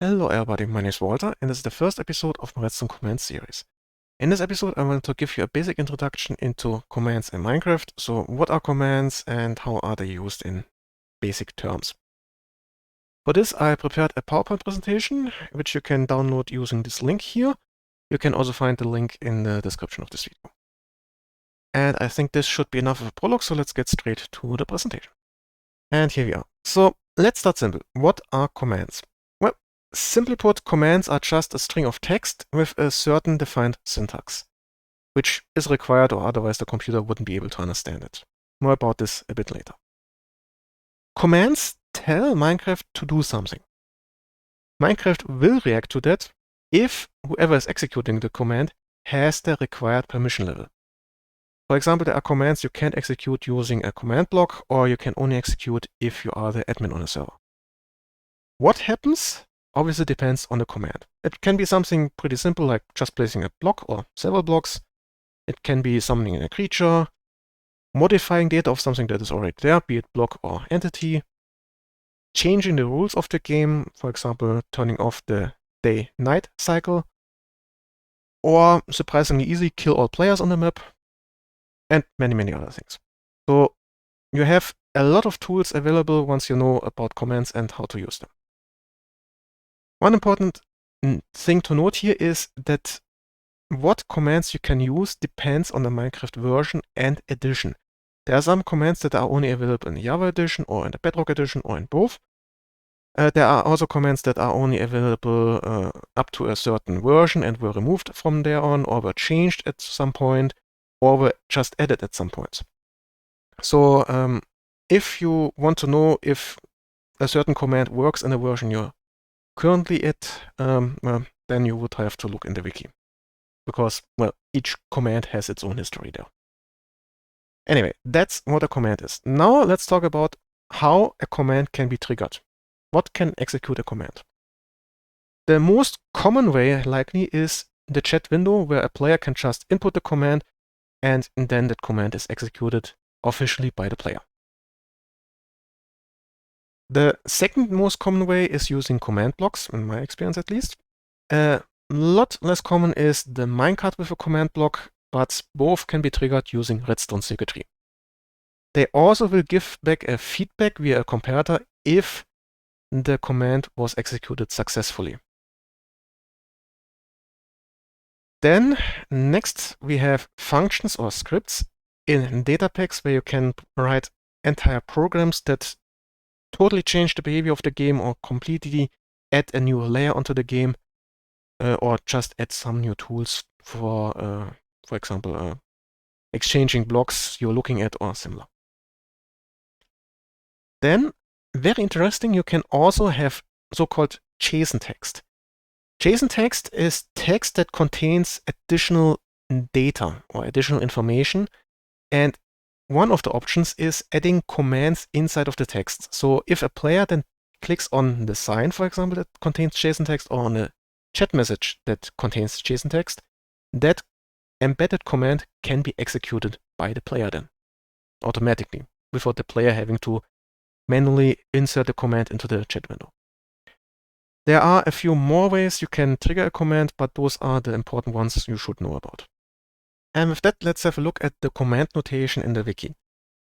Hello everybody, my name is Walter and this is the first episode of my Redstone Commands Series. In this episode I want to give you a basic introduction into commands in Minecraft. So what are commands and how are they used in basic terms? For this I prepared a PowerPoint presentation which you can download using this link here. You can also find the link in the description of this video. And I think this should be enough of a prologue, so let's get straight to the presentation. And here we are. So let's start simple. What are commands? Simply put, commands are just a string of text with a certain defined syntax, which is required or otherwise the computer wouldn't be able to understand it. More about this a bit later. Commands tell Minecraft to do something. Minecraft will react to that if whoever is executing the command has the required permission level. For example, there are commands you can't execute using a command block, or you can only execute if you are the admin on a server. What happens obviously depends on the command. It can be something pretty simple like just placing a block or several blocks. It can be something in a creature, modifying data of something that is already there, be it block or entity, changing the rules of the game, for example, turning off the day-night cycle, or surprisingly easy, kill all players on the map, and many, many other things. So you have a lot of tools available once you know about commands and how to use them. One important thing to note here is that what commands you can use depends on the Minecraft version and edition. There are some commands that are only available in the Java edition or in the Bedrock edition or in both. There are also commands that are only available up to a certain version and were removed from there on, or were changed at some point, or were just added at some point. So if you want to know if a certain command works in a version you're currently at, then you would have to look in the wiki, because, well, each command has its own history there. Anyway, that's what a command is. Now let's talk about how a command can be triggered. What can execute a command? The most common way likely is the chat window, where a player can just input the command and then that command is executed officially by the player. The second most common way is using command blocks, in my experience at least. A lot less common is the minecart with a command block, but both can be triggered using redstone circuitry. They also will give back a feedback via a comparator if the command was executed successfully. Then next we have functions or scripts in data packs, where you can write entire programs that totally change the behavior of the game or completely add a new layer onto the game, or just add some new tools for example, exchanging blocks you're looking at or similar. Then, very interesting, you can also have so-called JSON text. JSON text is text that contains additional data or additional information, and one of the options is adding commands inside of the text. So if a player then clicks on the sign, for example, that contains JSON text, or on a chat message that contains JSON text, that embedded command can be executed by the player then, automatically, without the player having to manually insert the command into the chat window. There are a few more ways you can trigger a command, but those are the important ones you should know about. And with that, let's have a look at the command notation in the wiki.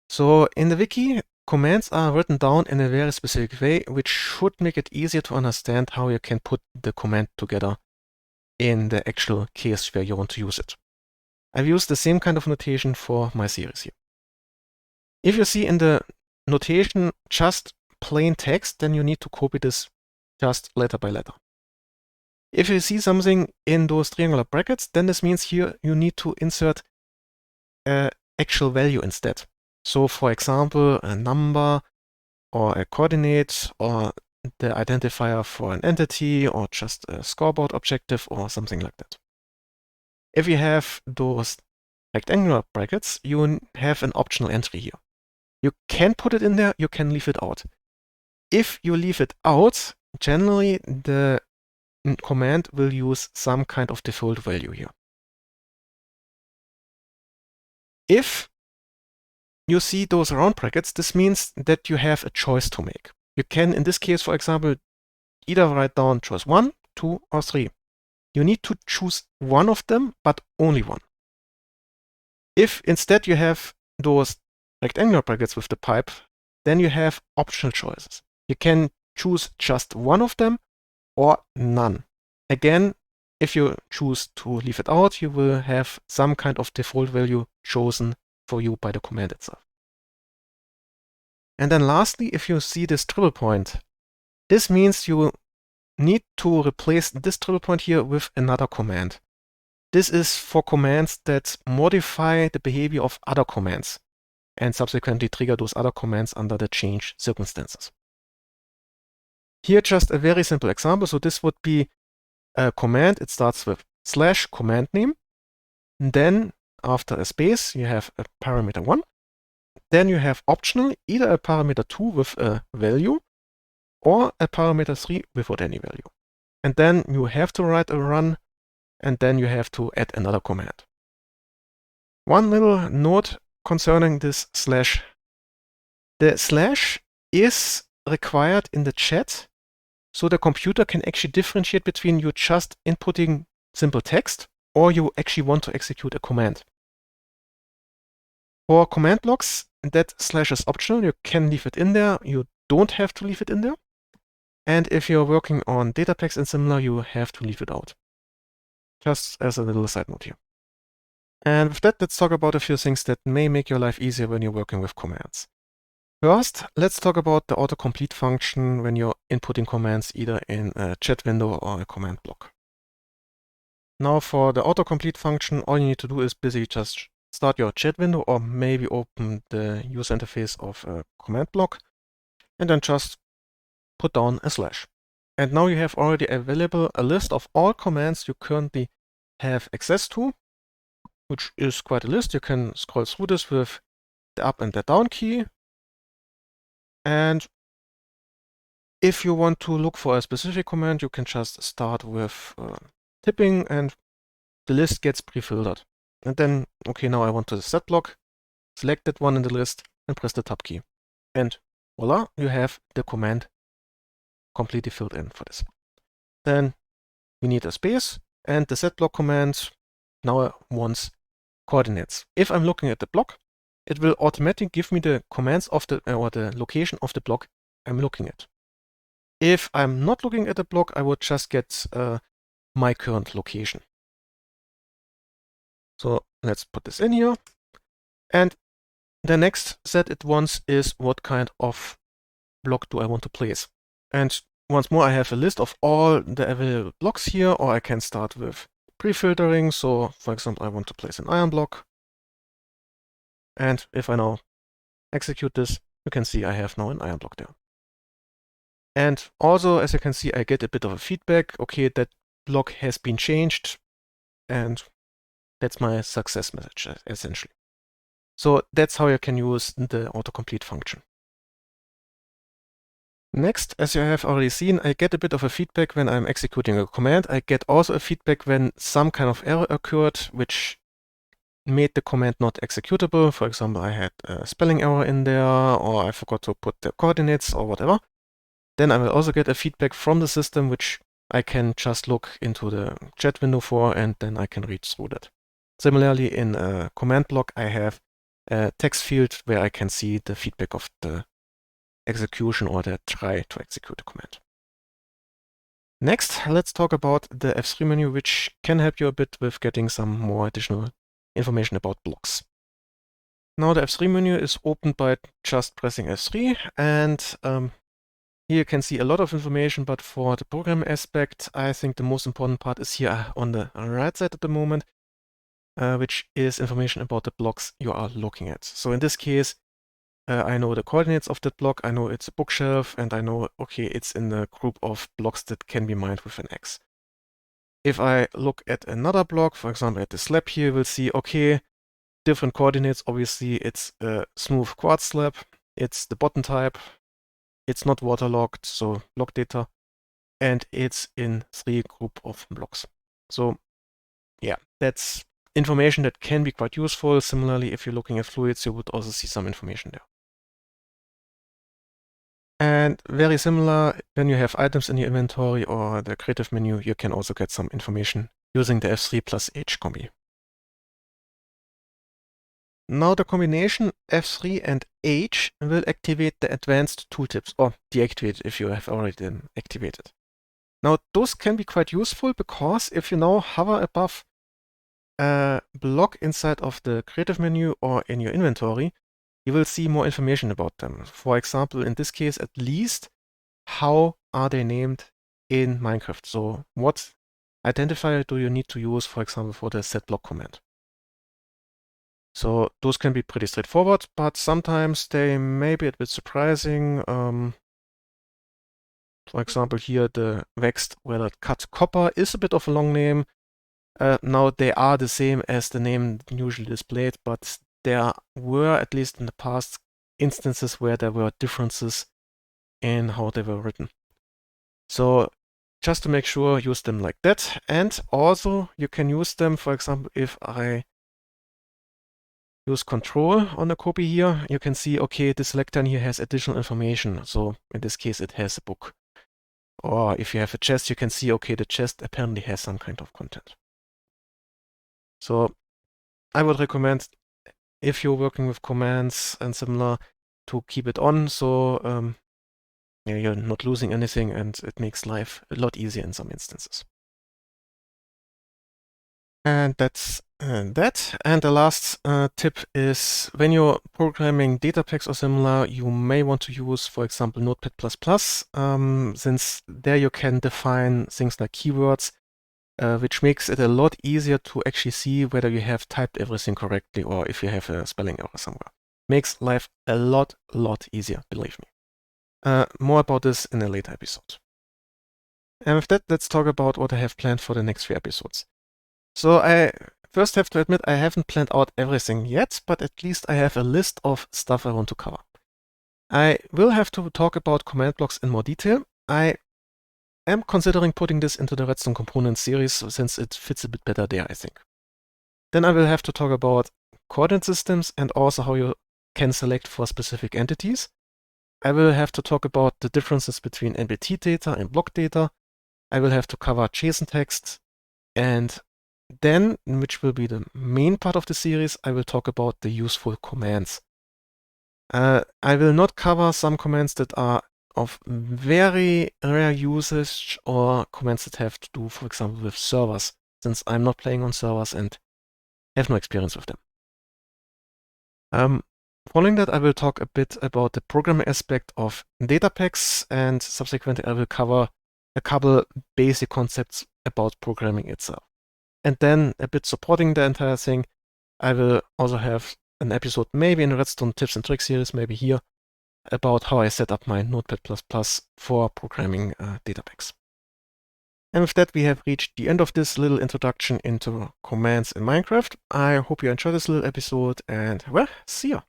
So in the wiki, commands are written down in a very specific way, which should make it easier to understand how you can put the command together in the actual case where you want to use it. I've used the same kind of notation for my series here. If you see in the notation just plain text, then you need to copy this just letter by letter. If you see something in those triangular brackets, then this means here you need to insert an actual value instead. So for example, a number or a coordinate or the identifier for an entity or just a scoreboard objective or something like that. If you have those rectangular brackets, you have an optional entry here. You can put it in there, you can leave it out. If you leave it out, generally the command will use some kind of default value here. If you see those round brackets, this means that you have a choice to make. You can, in this case, for example, either write down choice 1, 2, or 3. You need to choose one of them, but only one. If instead you have those rectangular brackets with the pipe, then you have optional choices. You can choose just one of them or none. Again, if you choose to leave it out, you will have some kind of default value chosen for you by the command itself. And then lastly, if you see this triple point, this means you need to replace this triple point here with another command. This is for commands that modify the behavior of other commands and subsequently trigger those other commands under the change circumstances. Here, just a very simple example. So this would be a command. It starts with / command name. And then after a space, you have a parameter 1. Then you have optional, either a parameter 2 with a value or a parameter 3 without any value. And then you have to write a run, and then you have to add another command. One little note concerning this /. The / is required in the chat so the computer can actually differentiate between you just inputting simple text or you actually want to execute a command. For command blocks, that / is optional. You can leave it in there. You don't have to leave it in there. And if you're working on data packs and similar, you have to leave it out. Just as a little side note here. And with that, let's talk about a few things that may make your life easier when you're working with commands. First, let's talk about the autocomplete function when you're inputting commands either in a chat window or a command block. Now for the autocomplete function, all you need to do is basically just start your chat window or maybe open the user interface of a command block and then just put down a /. And now you have already available a list of all commands you currently have access to, which is quite a list. You can scroll through this with the up and the down key. And if you want to look for a specific command, you can just start with tipping and the list gets pre-filtered. And then, okay, now I want to set block, select that one in the list and press the tab key. And voila, you have the command completely filled in for this. Then we need a space and the set block command now wants coordinates. If I'm looking at the block, it will automatically give me the commands of the or the location of the block I'm looking at. If I'm not looking at the block, I would just get my current location. So let's put this in here. And the next set it wants is what kind of block do I want to place. And once more, I have a list of all the available blocks here, or I can start with pre-filtering. So for example, I want to place an iron block. And if I now execute this, you can see I have now an iron block there. And also, as you can see, I get a bit of a feedback. Okay, that block has been changed. And that's my success message, essentially. So that's how you can use the autocomplete function. Next, as you have already seen, I get a bit of a feedback when I'm executing a command. I get also a feedback when some kind of error occurred, which made the command not executable. For example, I had a spelling error in there, or I forgot to put the coordinates or whatever. Then I will also get a feedback from the system, which I can just look into the chat window for, and then I can read through that. Similarly, in a command block, I have a text field where I can see the feedback of the execution or the try to execute a command. Next, let's talk about the F3 menu, which can help you a bit with getting some more additional information about blocks. Now the F3 menu is opened by just pressing F3, and here you can see a lot of information, but for the program aspect, I think the most important part is here on the right side at the moment, which is information about the blocks you are looking at. So in this case, I know the coordinates of that block, I know it's a bookshelf, and I know, okay, it's in the group of blocks that can be mined with an X. If I look at another block, for example, at the slab here, we'll see, okay, different coordinates. Obviously, it's a smooth quartz slab, it's the bottom type, it's not waterlogged, so log data, and it's in 3 group of blocks. So yeah, that's information that can be quite useful. Similarly, if you're looking at fluids, you would also see some information there. And very similar, when you have items in your inventory or the creative menu, you can also get some information using the F3 plus H combi. Now the combination F3 and H will activate the advanced tooltips, or deactivate if you have already them activated. Now those can be quite useful because if you now hover above a block inside of the creative menu or in your inventory, you will see more information about them. For example, in this case, at least, how are they named in Minecraft? So what identifier do you need to use, for example, for the setBlock command? So those can be pretty straightforward, but sometimes they may be a bit surprising. For example, here the vexed weathered cut copper is a bit of a long name. Now they are the same as the name usually displayed, but there were, at least in the past, instances where there were differences in how they were written. So just to make sure, use them like that. And also you can use them, for example, if I use control on the copy here, you can see, okay, the selector here has additional information. So in this case, it has a book. Or if you have a chest, you can see, okay, the chest apparently has some kind of content. So I would recommend, if you're working with commands and similar, to keep it on. So yeah, you're not losing anything and it makes life a lot easier in some instances. And that's that. And the last tip is when you're programming data packs or similar, you may want to use, for example, Notepad++, since there you can define things like keywords, which makes it a lot easier to actually see whether you have typed everything correctly or if you have a spelling error somewhere. Makes life a lot easier, believe me. More about this in a later episode. And with that, let's talk about what I have planned for the next few episodes. So I first have to admit I haven't planned out everything yet, but at least I have a list of stuff I want to cover. I will have to talk about command blocks in more detail. I am considering putting this into the Redstone Components series since it fits a bit better there, I think. Then I will have to talk about coordinate systems and also how you can select for specific entities. I will have to talk about the differences between NBT data and block data. I will have to cover JSON text, and then, which will be the main part of the series, I will talk about the useful commands. I will not cover some commands that are of very rare usage or commands that have to do, for example, with servers, since I'm not playing on servers and have no experience with them. Following that, I will talk a bit about the programming aspect of data packs, and subsequently I will cover a couple basic concepts about programming itself. And then, a bit supporting the entire thing, I will also have an episode, maybe in the Redstone Tips and Tricks series, maybe here, about how I set up my Notepad++ for programming data packs. And with that, we have reached the end of this little introduction into commands in Minecraft. I hope you enjoyed this little episode, and well, see ya!